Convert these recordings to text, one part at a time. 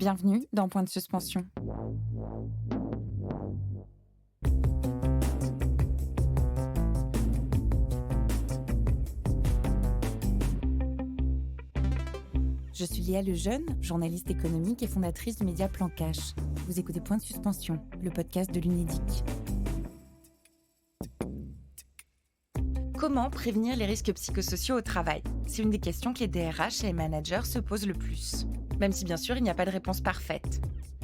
Bienvenue dans Point de suspension. Je suis Léa Lejeune, journaliste économique et fondatrice du média Plan Cash. Vous écoutez Point de suspension, le podcast de l'Unédic. Comment prévenir les risques psychosociaux au travail ? C'est une des questions que les DRH et les managers se posent le plus. Même si bien sûr, il n'y a pas de réponse parfaite.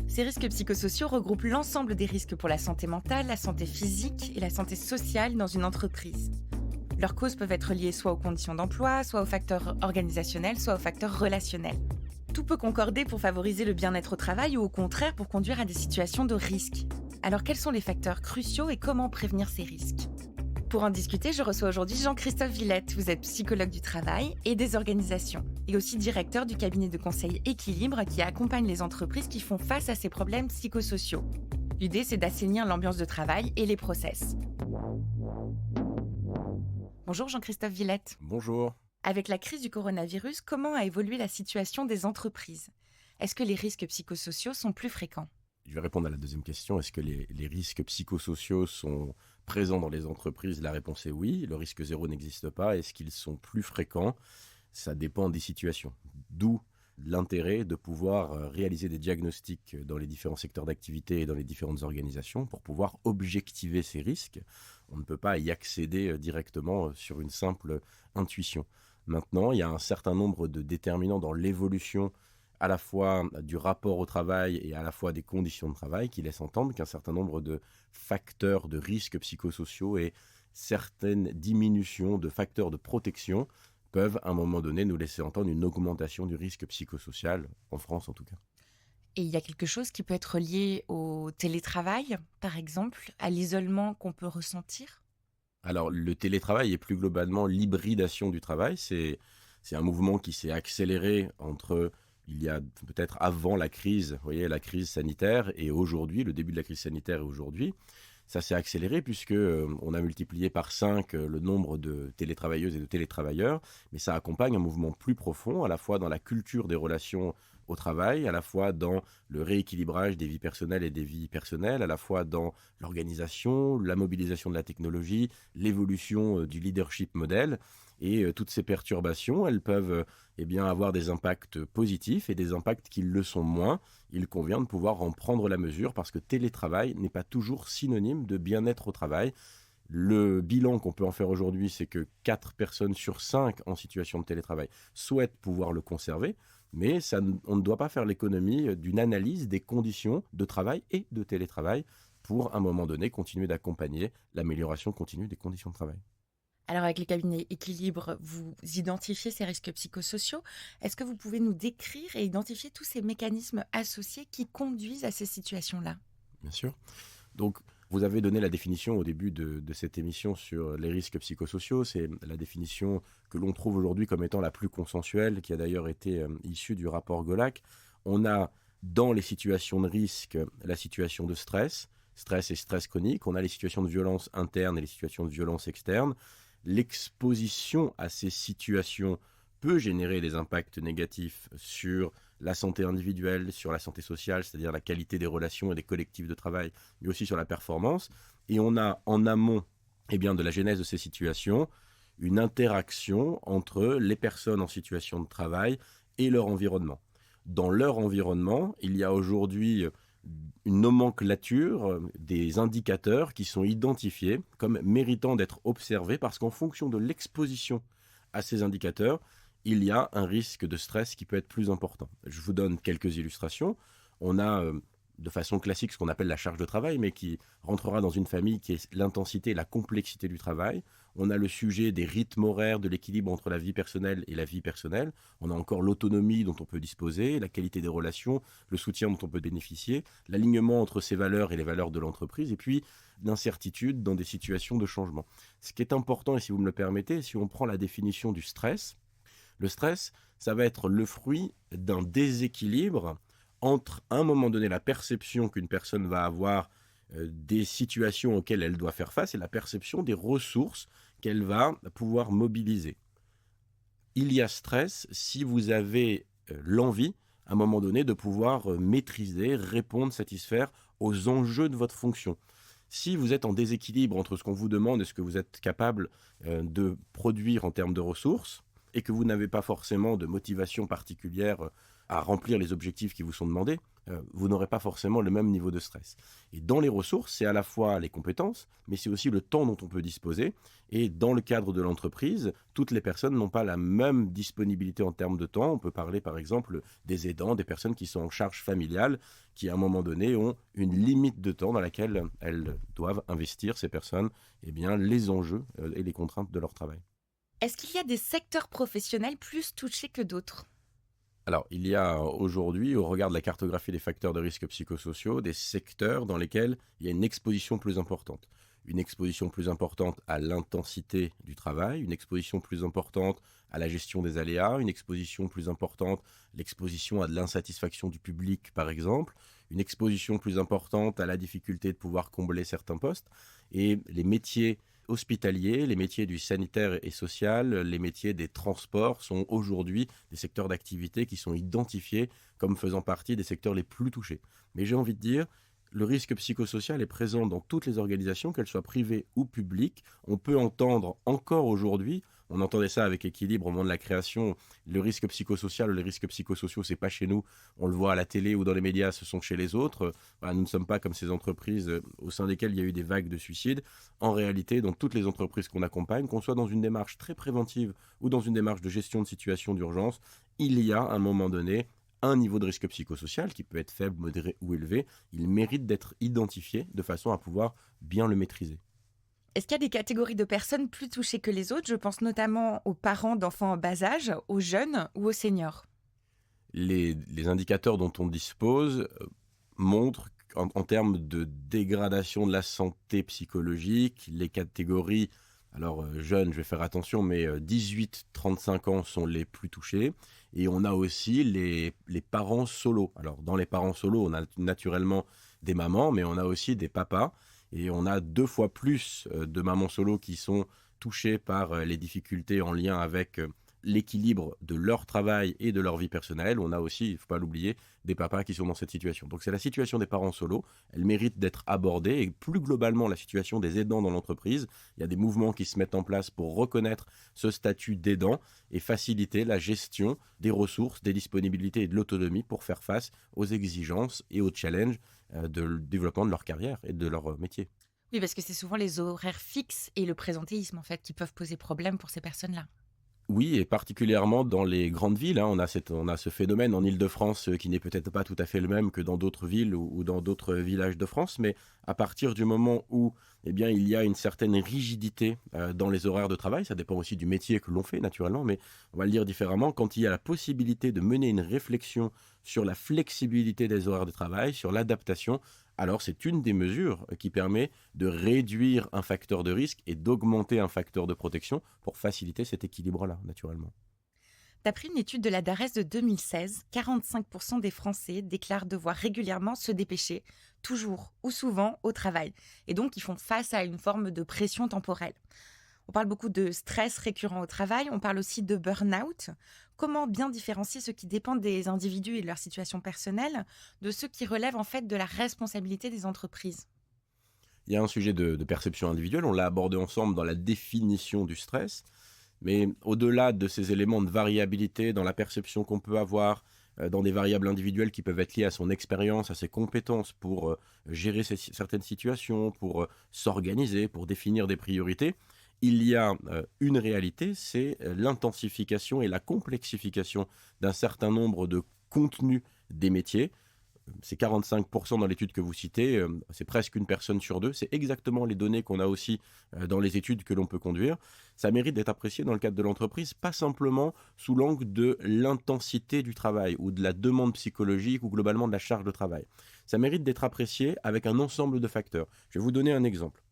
Ces risques psychosociaux regroupent l'ensemble des risques pour la santé mentale, la santé physique et la santé sociale dans une entreprise. Leurs causes peuvent être liées soit aux conditions d'emploi, soit aux facteurs organisationnels, soit aux facteurs relationnels. Tout peut concorder pour favoriser le bien-être au travail ou au contraire pour conduire à des situations de risque. Alors quels sont les facteurs cruciaux et comment prévenir ces risques ? Pour en discuter, je reçois aujourd'hui Jean-Christophe Villette. Vous êtes psychologue du travail et des organisations et aussi directeur du cabinet de conseil Équilibre qui accompagne les entreprises qui font face à ces problèmes psychosociaux. L'idée, c'est d'assainir l'ambiance de travail et les process. Bonjour Jean-Christophe Villette. Bonjour. Avec la crise du coronavirus, comment a évolué la situation des entreprises ? Est-ce que les risques psychosociaux sont plus fréquents ? Je vais répondre à la deuxième question. Est-ce que les risques psychosociaux sont présents dans les entreprises ? La réponse est oui. Le risque zéro n'existe pas. Est-ce qu'ils sont plus fréquents ? Ça dépend des situations. D'où l'intérêt de pouvoir réaliser des diagnostics dans les différents secteurs d'activité et dans les différentes organisations pour pouvoir objectiver ces risques. On ne peut pas y accéder directement sur une simple intuition. Maintenant, il y a un certain nombre de déterminants dans l'évolution à la fois du rapport au travail et à la fois des conditions de travail qui laissent entendre qu'un certain nombre de facteurs de risques psychosociaux et certaines diminutions de facteurs de protection peuvent à un moment donné nous laisser entendre une augmentation du risque psychosocial, en France en tout cas. Et il y a quelque chose qui peut être lié au télétravail, par exemple, à l'isolement qu'on peut ressentir ? Alors le télétravail et plus globalement l'hybridation du travail, c'est un mouvement qui s'est accéléré entre il y a peut-être avant la crise, vous voyez, la crise sanitaire et aujourd'hui, le début de la crise sanitaire et aujourd'hui. Ça s'est accéléré puisque on a multiplié par 5 le nombre de télétravailleuses et de télétravailleurs, mais ça accompagne un mouvement plus profond, à la fois dans la culture des relations au travail, à la fois dans le rééquilibrage des vies personnelles et des vies personnelles, à la fois dans l'organisation, la mobilisation de la technologie, l'évolution du leadership modèle. Et toutes ces perturbations, elles peuvent avoir des impacts positifs et des impacts qui le sont moins. Il convient de pouvoir en prendre la mesure parce que télétravail n'est pas toujours synonyme de bien-être au travail. Le bilan qu'on peut en faire aujourd'hui, c'est que 4 personnes sur 5 en situation de télétravail souhaitent pouvoir le conserver, mais on ne doit pas faire l'économie d'une analyse des conditions de travail et de télétravail pour, à un moment donné, continuer d'accompagner l'amélioration continue des conditions de travail. Alors avec le cabinet Équilibre, vous identifiez ces risques psychosociaux. Est-ce que vous pouvez nous décrire et identifier tous ces mécanismes associés qui conduisent à ces situations-là ? Bien sûr. Donc, vous avez donné la définition au début de cette émission sur les risques psychosociaux. C'est la définition que l'on trouve aujourd'hui comme étant la plus consensuelle, qui a d'ailleurs été issue du rapport Golac. On a dans les situations de risque la situation de stress et stress chronique. On a les situations de violence interne et les situations de violence externe. L'exposition à ces situations peut générer des impacts négatifs sur la santé individuelle, sur la santé sociale, c'est-à-dire la qualité des relations et des collectifs de travail, mais aussi sur la performance. Et on a en amont de la genèse de ces situations une interaction entre les personnes en situation de travail et leur environnement. Dans leur environnement, il y a aujourd'hui une nomenclature des indicateurs qui sont identifiés comme méritant d'être observés parce qu'en fonction de l'exposition à ces indicateurs, il y a un risque de stress qui peut être plus important. Je vous donne quelques illustrations. On a de façon classique ce qu'on appelle la charge de travail, mais qui rentrera dans une famille qui est l'intensité et la complexité du travail. On a le sujet des rythmes horaires, de l'équilibre entre la vie personnelle et la vie personnelle. On a encore l'autonomie dont on peut disposer, la qualité des relations, le soutien dont on peut bénéficier, l'alignement entre ses valeurs et les valeurs de l'entreprise, et puis l'incertitude dans des situations de changement. Ce qui est important, et si vous me le permettez, si on prend la définition du stress, le stress, ça va être le fruit d'un déséquilibre entre, à un moment donné, la perception qu'une personne va avoir des situations auxquelles elle doit faire face et la perception des ressources qu'elle va pouvoir mobiliser. Il y a stress si vous avez l'envie, à un moment donné, de pouvoir maîtriser, répondre, satisfaire aux enjeux de votre fonction. Si vous êtes en déséquilibre entre ce qu'on vous demande et ce que vous êtes capable de produire en termes de ressources, et que vous n'avez pas forcément de motivation particulière à remplir les objectifs qui vous sont demandés, vous n'aurez pas forcément le même niveau de stress. Et dans les ressources, c'est à la fois les compétences, mais c'est aussi le temps dont on peut disposer. Et dans le cadre de l'entreprise, toutes les personnes n'ont pas la même disponibilité en termes de temps. On peut parler par exemple des aidants, des personnes qui sont en charge familiale, qui à un moment donné ont une limite de temps dans laquelle elles doivent investir, ces personnes, eh bien, les enjeux et les contraintes de leur travail. Est-ce qu'il y a des secteurs professionnels plus touchés que d'autres? Alors, il y a aujourd'hui, au regard de la cartographie des facteurs de risque psychosociaux, des secteurs dans lesquels il y a une exposition plus importante. Une exposition plus importante à l'intensité du travail, une exposition plus importante à la gestion des aléas, une exposition plus importante, l'exposition à de l'insatisfaction du public, par exemple, une exposition plus importante à la difficulté de pouvoir combler certains postes. Et les métiers hospitaliers, les métiers du sanitaire et social, les métiers des transports sont aujourd'hui des secteurs d'activité qui sont identifiés comme faisant partie des secteurs les plus touchés. Mais j'ai envie de dire, le risque psychosocial est présent dans toutes les organisations, qu'elles soient privées ou publiques. On peut entendre encore aujourd'hui, on entendait ça avec Équilibre au moment de la création, le risque psychosocial, les risques psychosociaux, c'est pas chez nous, on le voit à la télé ou dans les médias, ce sont chez les autres. Voilà, nous ne sommes pas comme ces entreprises au sein desquelles il y a eu des vagues de suicides. En réalité, dans toutes les entreprises qu'on accompagne, qu'on soit dans une démarche très préventive ou dans une démarche de gestion de situation d'urgence, il y a à un moment donné un niveau de risque psychosocial qui peut être faible, modéré ou élevé. Il mérite d'être identifié de façon à pouvoir bien le maîtriser. Est-ce qu'il y a des catégories de personnes plus touchées que les autres? Je pense notamment aux parents d'enfants en bas âge, aux jeunes ou aux seniors. Les indicateurs dont on dispose montrent en termes de dégradation de la santé psychologique, les catégories, alors jeunes, je vais faire attention, mais 18-35 ans sont les plus touchés. Et on a aussi les parents solos. Alors dans les parents solos, on a naturellement des mamans, mais on a aussi des papas. Et on a 2 fois plus de mamans solo qui sont touchées par les difficultés en lien avec l'équilibre de leur travail et de leur vie personnelle. On a aussi, il ne faut pas l'oublier, des papas qui sont dans cette situation. Donc c'est la situation des parents solos, elle mérite d'être abordée. Et plus globalement, la situation des aidants dans l'entreprise, il y a des mouvements qui se mettent en place pour reconnaître ce statut d'aidant et faciliter la gestion des ressources, des disponibilités et de l'autonomie pour faire face aux exigences et aux challenges de développement de leur carrière et de leur métier. Oui, parce que c'est souvent les horaires fixes et le présentéisme en fait qui peuvent poser problème pour ces personnes-là. Oui, et particulièrement dans les grandes villes, hein, on a ce phénomène en Île-de-France qui n'est peut-être pas tout à fait le même que dans d'autres villes ou dans d'autres villages de France, mais à partir du moment où eh bien, il y a une certaine rigidité dans les horaires de travail, ça dépend aussi du métier que l'on fait naturellement, mais on va le dire différemment, quand il y a la possibilité de mener une réflexion sur la flexibilité des horaires de travail, sur l'adaptation, alors c'est une des mesures qui permet de réduire un facteur de risque et d'augmenter un facteur de protection pour faciliter cet équilibre-là, naturellement. D'après une étude de la DARES de 2016, 45% des Français déclarent devoir régulièrement se dépêcher, toujours ou souvent, au travail. Et donc, ils font face à une forme de pression temporelle. On parle beaucoup de stress récurrent au travail, on parle aussi de burn-out. Comment bien différencier ceux qui dépendent des individus et de leur situation personnelle de ceux qui relèvent en fait de la responsabilité des entreprises? Il y a un sujet de perception individuelle, on l'a abordé ensemble dans la définition du stress, mais au-delà de ces éléments de variabilité dans la perception qu'on peut avoir, dans des variables individuelles qui peuvent être liées à son expérience, à ses compétences pour gérer certaines situations, pour s'organiser, pour définir des priorités, il y a une réalité, c'est l'intensification et la complexification d'un certain nombre de contenus des métiers. C'est 45% dans l'étude que vous citez, c'est presque une personne sur deux. C'est exactement les données qu'on a aussi dans les études que l'on peut conduire. Ça mérite d'être apprécié dans le cadre de l'entreprise, pas simplement sous l'angle de l'intensité du travail ou de la demande psychologique ou globalement de la charge de travail. Ça mérite d'être apprécié avec un ensemble de facteurs. Je vais vous donner un exemple.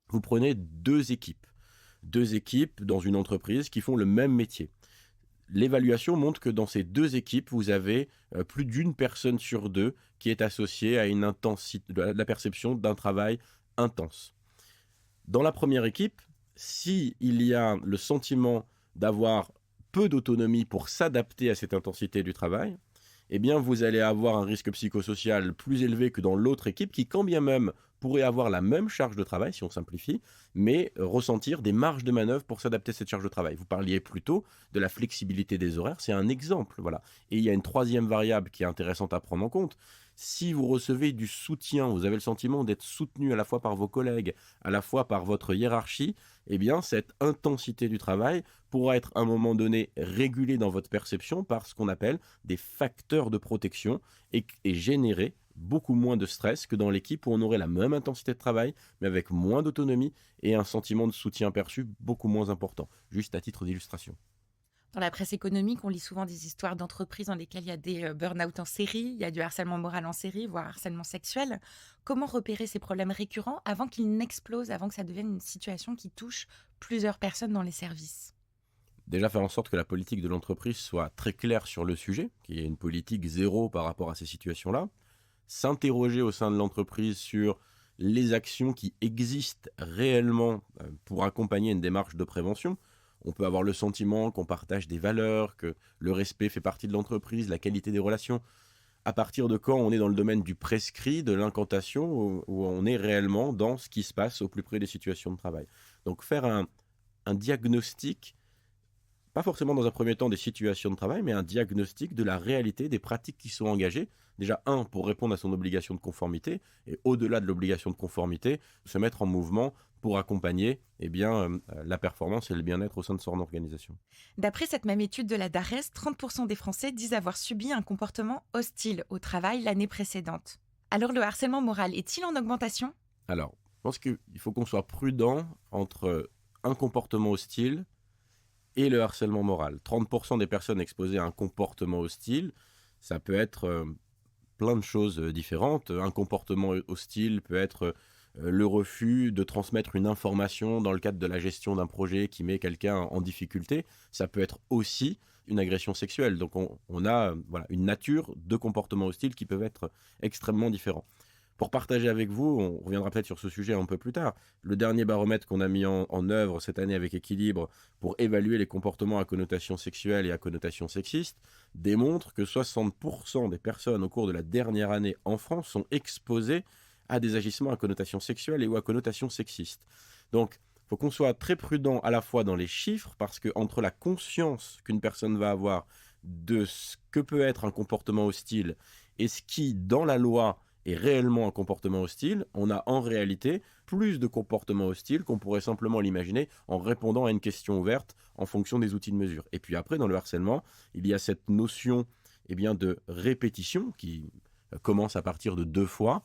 Vous prenez deux équipes dans une entreprise qui font le même métier. L'évaluation montre que dans ces deux équipes, vous avez plus d'une personne sur deux qui est associée à une intensité, la perception d'un travail intense. Dans la première équipe, s'il y a le sentiment d'avoir peu d'autonomie pour s'adapter à cette intensité du travail, eh bien vous allez avoir un risque psychosocial plus élevé que dans l'autre équipe qui, quand bien même, pourrait avoir la même charge de travail, si on simplifie, mais ressentir des marges de manœuvre pour s'adapter à cette charge de travail. Vous parliez plutôt de la flexibilité des horaires, c'est un exemple, voilà. Et il y a une troisième variable qui est intéressante à prendre en compte. Si vous recevez du soutien, vous avez le sentiment d'être soutenu à la fois par vos collègues, à la fois par votre hiérarchie, eh bien cette intensité du travail pourra être à un moment donné régulée dans votre perception par ce qu'on appelle des facteurs de protection et générer beaucoup moins de stress que dans l'équipe où on aurait la même intensité de travail, mais avec moins d'autonomie et un sentiment de soutien perçu beaucoup moins important, juste à titre d'illustration. Dans la presse économique, on lit souvent des histoires d'entreprises dans lesquelles il y a des burn-out en série, il y a du harcèlement moral en série, voire harcèlement sexuel. Comment repérer ces problèmes récurrents avant qu'ils n'explosent, avant que ça devienne une situation qui touche plusieurs personnes dans les services? Déjà faire en sorte que la politique de l'entreprise soit très claire sur le sujet, qu'il y ait une politique zéro par rapport à ces situations-là. S'interroger au sein de l'entreprise sur les actions qui existent réellement pour accompagner une démarche de prévention. On peut avoir le sentiment qu'on partage des valeurs, que le respect fait partie de l'entreprise, la qualité des relations. À partir de quand on est dans le domaine du prescrit, de l'incantation, où on est réellement dans ce qui se passe au plus près des situations de travail. Donc faire un diagnostic, pas forcément dans un premier temps des situations de travail, mais un diagnostic de la réalité des pratiques qui sont engagées. Déjà, pour répondre à son obligation de conformité, et au-delà de l'obligation de conformité, se mettre en mouvement pour accompagner la performance et le bien-être au sein de son organisation. D'après cette même étude de la DARES, 30% des Français disent avoir subi un comportement hostile au travail l'année précédente. Alors le harcèlement moral est-il en augmentation? Alors, je pense qu'il faut qu'on soit prudent entre un comportement hostile et le harcèlement moral. 30% des personnes exposées à un comportement hostile, ça peut être plein de choses différentes. Un comportement hostile peut être le refus de transmettre une information dans le cadre de la gestion d'un projet qui met quelqu'un en difficulté. Ça peut être aussi une agression sexuelle. Donc on a une nature de comportements hostiles qui peuvent être extrêmement différents. Pour partager avec vous, on reviendra peut-être sur ce sujet un peu plus tard, le dernier baromètre qu'on a mis en œuvre cette année avec Équilibre pour évaluer les comportements à connotation sexuelle et à connotation sexiste démontre que 60% des personnes au cours de la dernière année en France sont exposées à des agissements à connotation sexuelle et ou à connotation sexiste. Donc, il faut qu'on soit très prudent à la fois dans les chiffres, parce que entre la conscience qu'une personne va avoir de ce que peut être un comportement hostile et ce qui, dans la loi, est réellement un comportement hostile, on a en réalité plus de comportements hostiles qu'on pourrait simplement l'imaginer en répondant à une question ouverte en fonction des outils de mesure. Et puis après, dans le harcèlement, il y a cette notion de répétition qui commence à partir de 2 fois.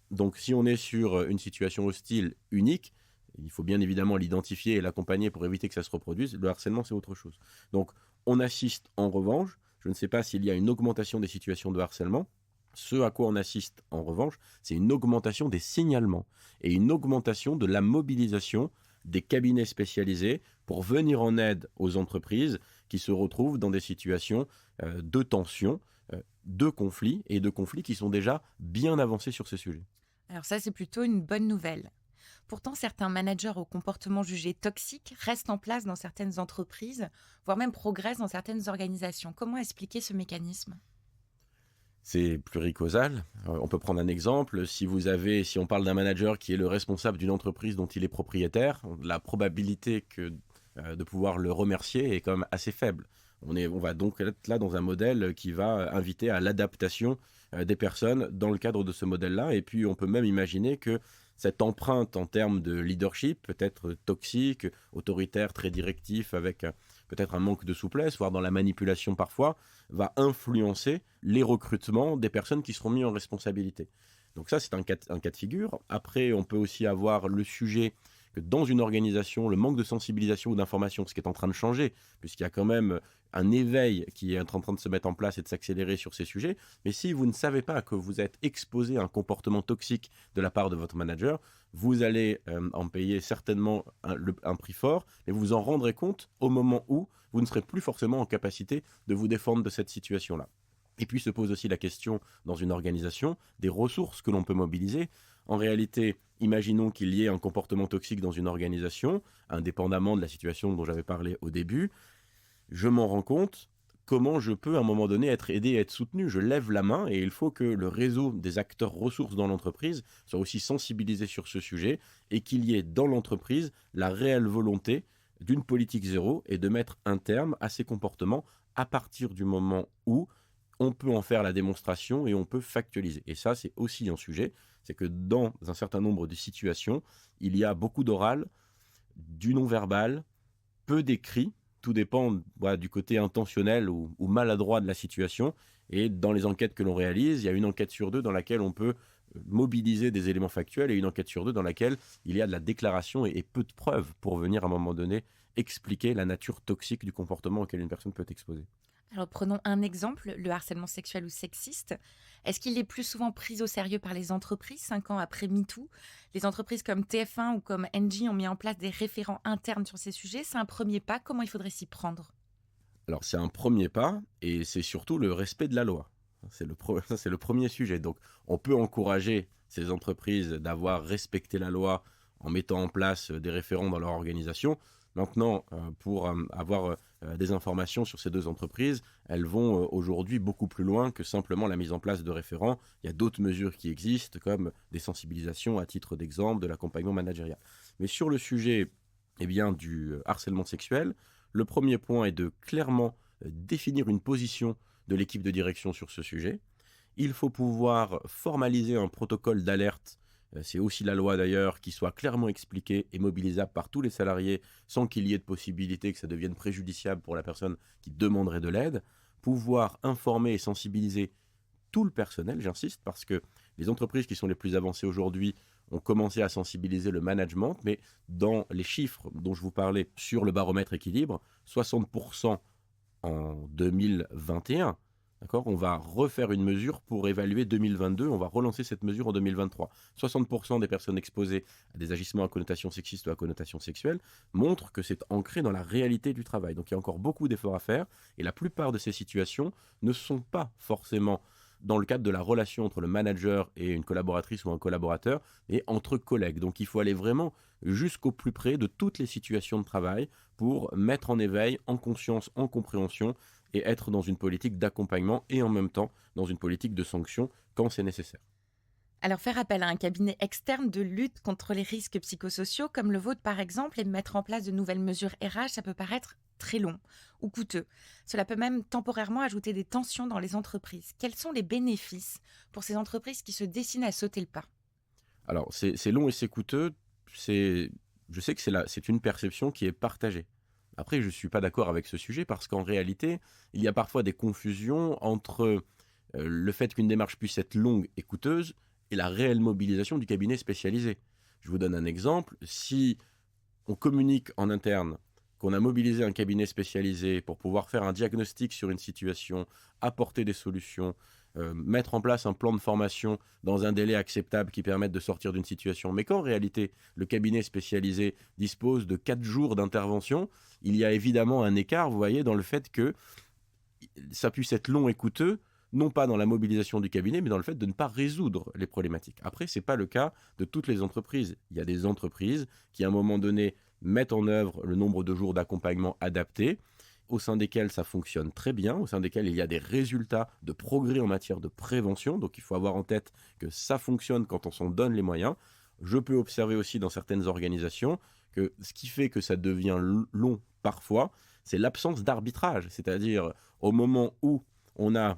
Donc si on est sur une situation hostile unique, il faut bien évidemment l'identifier et l'accompagner pour éviter que ça se reproduise. Le harcèlement, c'est autre chose. Donc on assiste en revanche, je ne sais pas s'il y a une augmentation des situations de harcèlement. Ce à quoi on assiste, en revanche, c'est une augmentation des signalements et une augmentation de la mobilisation des cabinets spécialisés pour venir en aide aux entreprises qui se retrouvent dans des situations de tension, de conflits et de conflits qui sont déjà bien avancés sur ces sujets. Alors ça, c'est plutôt une bonne nouvelle. Pourtant, certains managers au comportement jugé toxique restent en place dans certaines entreprises, voire même progressent dans certaines organisations. Comment expliquer ce mécanisme ? C'est pluricausal. On peut prendre un exemple. Si on parle d'un manager qui est le responsable d'une entreprise dont il est propriétaire, la probabilité de pouvoir le remercier est quand même assez faible. On va donc être là dans un modèle qui va inviter à l'adaptation des personnes dans le cadre de ce modèle-là. Et puis, on peut même imaginer que cette empreinte en termes de leadership peut être toxique, autoritaire, très directif, avec peut-être un manque de souplesse, voire dans la manipulation parfois, va influencer les recrutements des personnes qui seront mises en responsabilité. Donc ça, c'est un cas de figure. Après, on peut aussi avoir le sujet que dans une organisation, le manque de sensibilisation ou d'information, ce qui est en train de changer, puisqu'il y a quand même un éveil qui est en train de se mettre en place et de s'accélérer sur ces sujets. Mais si vous ne savez pas que vous êtes exposé à un comportement toxique de la part de votre manager, vous allez en payer certainement un prix fort, mais vous vous en rendrez compte au moment où vous ne serez plus forcément en capacité de vous défendre de cette situation-là. Et puis se pose aussi la question, dans une organisation, des ressources que l'on peut mobiliser. En réalité, imaginons qu'il y ait un comportement toxique dans une organisation, indépendamment de la situation dont j'avais parlé au début. Je m'en rends compte. comment je peux à un moment donné être aidé et être soutenu. Je lève la main et il faut que le réseau des acteurs ressources dans l'entreprise soit aussi sensibilisé sur ce sujet et qu'il y ait dans l'entreprise la réelle volonté d'une politique zéro et de mettre un terme à ces comportements à partir du moment où on peut en faire la démonstration et on peut factualiser. Et ça, c'est aussi un sujet, c'est que dans un certain nombre de situations, il y a beaucoup d'oral, du non-verbal, peu d'écrit. Tout dépend du côté intentionnel ou maladroit de la situation. Et dans les enquêtes que l'on réalise, il y a une enquête sur deux dans laquelle on peut mobiliser des éléments factuels et une enquête sur deux dans laquelle il y a de la déclaration et peu de preuves pour venir à un moment donné expliquer la nature toxique du comportement auquel une personne peut être exposée. Alors prenons un exemple, le harcèlement sexuel ou sexiste. Est-ce qu'il est plus souvent pris au sérieux par les entreprises 5 ans après MeToo? Les entreprises comme TF1 ou comme Engie ont mis en place des référents internes sur ces sujets. C'est un premier pas. Comment il faudrait s'y prendre? Alors c'est un premier pas et c'est surtout le respect de la loi. Ça, c'est le premier sujet. Donc on peut encourager ces entreprises d'avoir respecté la loi en mettant en place des référents dans leur organisation. Maintenant, pour avoir des informations sur ces deux entreprises, elles vont aujourd'hui beaucoup plus loin que simplement la mise en place de référents. Il y a d'autres mesures qui existent, comme des sensibilisations à titre d'exemple, de l'accompagnement managérial. Mais sur le sujet du harcèlement sexuel, le premier point est de clairement définir une position de l'équipe de direction sur ce sujet. Il faut pouvoir formaliser un protocole d'alerte. C'est aussi la loi d'ailleurs, qui soit clairement expliquée et mobilisable par tous les salariés sans qu'il y ait de possibilité que ça devienne préjudiciable pour la personne qui demanderait de l'aide. Pouvoir informer et sensibiliser tout le personnel, j'insiste, parce que les entreprises qui sont les plus avancées aujourd'hui ont commencé à sensibiliser le management, mais dans les chiffres dont je vous parlais sur le baromètre équilibre, 60% en 2021. D'accord, on va refaire une mesure pour évaluer 2022, on va relancer cette mesure en 2023. 60% des personnes exposées à des agissements à connotation sexiste ou à connotation sexuelle montrent que c'est ancré dans la réalité du travail. Donc il y a encore beaucoup d'efforts à faire et la plupart de ces situations ne sont pas forcément dans le cadre de la relation entre le manager et une collaboratrice ou un collaborateur, et entre collègues. Donc il faut aller vraiment jusqu'au plus près de toutes les situations de travail pour mettre en éveil, en conscience, en compréhension, et être dans une politique d'accompagnement et en même temps dans une politique de sanction quand c'est nécessaire. Alors faire appel à un cabinet externe de lutte contre les risques psychosociaux, comme le vôtre par exemple, et mettre en place de nouvelles mesures RH, ça peut paraître très long ou coûteux. Cela peut même temporairement ajouter des tensions dans les entreprises. Quels sont les bénéfices pour ces entreprises qui se dessinent à sauter le pas? Alors c'est long et c'est coûteux, je sais que c'est une perception qui est partagée. Après, je ne suis pas d'accord avec ce sujet parce qu'en réalité, il y a parfois des confusions entre le fait qu'une démarche puisse être longue et coûteuse et la réelle mobilisation du cabinet spécialisé. Je vous donne un exemple. Si on communique en interne qu'on a mobilisé un cabinet spécialisé pour pouvoir faire un diagnostic sur une situation, apporter des solutions, mettre en place un plan de formation dans un délai acceptable qui permette de sortir d'une situation, mais qu'en réalité, le cabinet spécialisé dispose de 4 jours d'intervention, il y a évidemment un écart, vous voyez, dans le fait que ça puisse être long et coûteux, non pas dans la mobilisation du cabinet, mais dans le fait de ne pas résoudre les problématiques. Après, ce n'est pas le cas de toutes les entreprises. Il y a des entreprises qui, à un moment donné, mettent en œuvre le nombre de jours d'accompagnement adapté, au sein desquels ça fonctionne très bien, au sein desquels il y a des résultats de progrès en matière de prévention. Donc il faut avoir en tête que ça fonctionne quand on s'en donne les moyens. Je peux observer aussi dans certaines organisations que ce qui fait que ça devient long parfois, c'est l'absence d'arbitrage. C'est-à-dire au moment où on a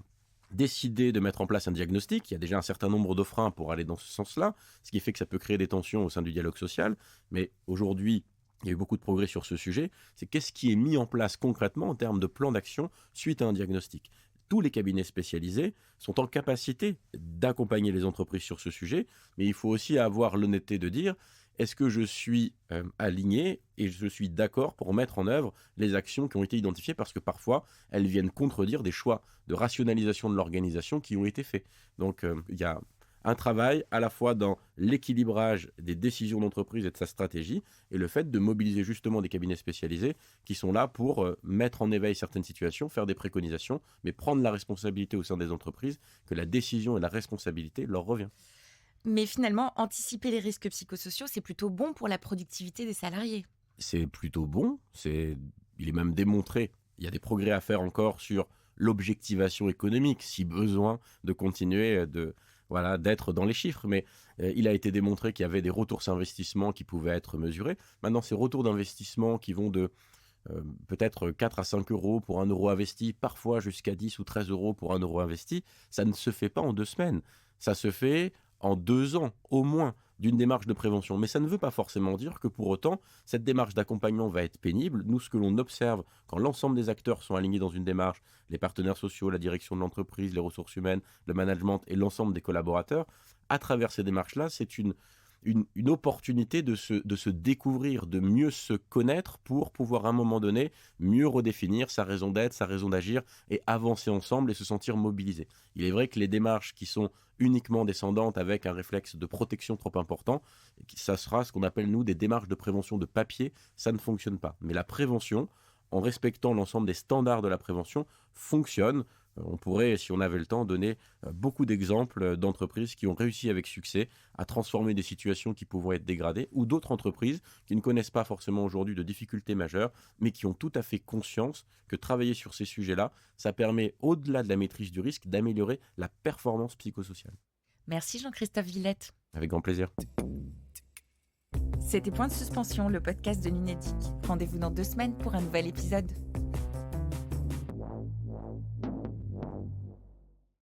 décidé de mettre en place un diagnostic, il y a déjà un certain nombre de freins pour aller dans ce sens-là, ce qui fait que ça peut créer des tensions au sein du dialogue social. Mais aujourd'hui, il y a eu beaucoup de progrès sur ce sujet. C'est qu'est-ce qui est mis en place concrètement en termes de plan d'action suite à un diagnostic. Tous les cabinets spécialisés sont en capacité d'accompagner les entreprises sur ce sujet, mais il faut aussi avoir l'honnêteté de dire est-ce que je suis aligné et je suis d'accord pour mettre en œuvre les actions qui ont été identifiées, parce que parfois elles viennent contredire des choix de rationalisation de l'organisation qui ont été faits. Donc il y a un travail à la fois dans l'équilibrage des décisions d'entreprise et de sa stratégie, et le fait de mobiliser justement des cabinets spécialisés qui sont là pour mettre en éveil certaines situations, faire des préconisations, mais prendre la responsabilité au sein des entreprises, que la décision et la responsabilité leur revient. Mais finalement, anticiper les risques psychosociaux, c'est plutôt bon pour la productivité des salariés. C'est plutôt bon, il est même démontré, il y a des progrès à faire encore sur l'objectivation économique, si besoin de continuer d'être dans les chiffres. Mais il a été démontré qu'il y avait des retours sur investissement qui pouvaient être mesurés. Maintenant, ces retours d'investissement qui vont de peut-être 4 à 5 euros pour 1 euro investi, parfois jusqu'à 10 ou 13 euros pour 1 euro investi, ça ne se fait pas en 2 semaines. Ça se fait en 2 ans, au moins, d'une démarche de prévention. Mais ça ne veut pas forcément dire que pour autant, cette démarche d'accompagnement va être pénible. Nous, ce que l'on observe quand l'ensemble des acteurs sont alignés dans une démarche, les partenaires sociaux, la direction de l'entreprise, les ressources humaines, le management et l'ensemble des collaborateurs, à travers ces démarches-là, c'est une opportunité de se découvrir, de mieux se connaître pour pouvoir à un moment donné mieux redéfinir sa raison d'être, sa raison d'agir et avancer ensemble et se sentir mobilisé. Il est vrai que les démarches qui sont uniquement descendantes avec un réflexe de protection trop important, ça sera ce qu'on appelle nous des démarches de prévention de papier, ça ne fonctionne pas. Mais la prévention, en respectant l'ensemble des standards de la prévention, fonctionne. On pourrait, si on avait le temps, donner beaucoup d'exemples d'entreprises qui ont réussi avec succès à transformer des situations qui pouvaient être dégradées ou d'autres entreprises qui ne connaissent pas forcément aujourd'hui de difficultés majeures, mais qui ont tout à fait conscience que travailler sur ces sujets-là, ça permet, au-delà de la maîtrise du risque, d'améliorer la performance psychosociale. Merci Jean-Christophe Villette. Avec grand plaisir. C'était Point de suspension, le podcast de l'Unédic. Rendez-vous dans 2 semaines pour un nouvel épisode.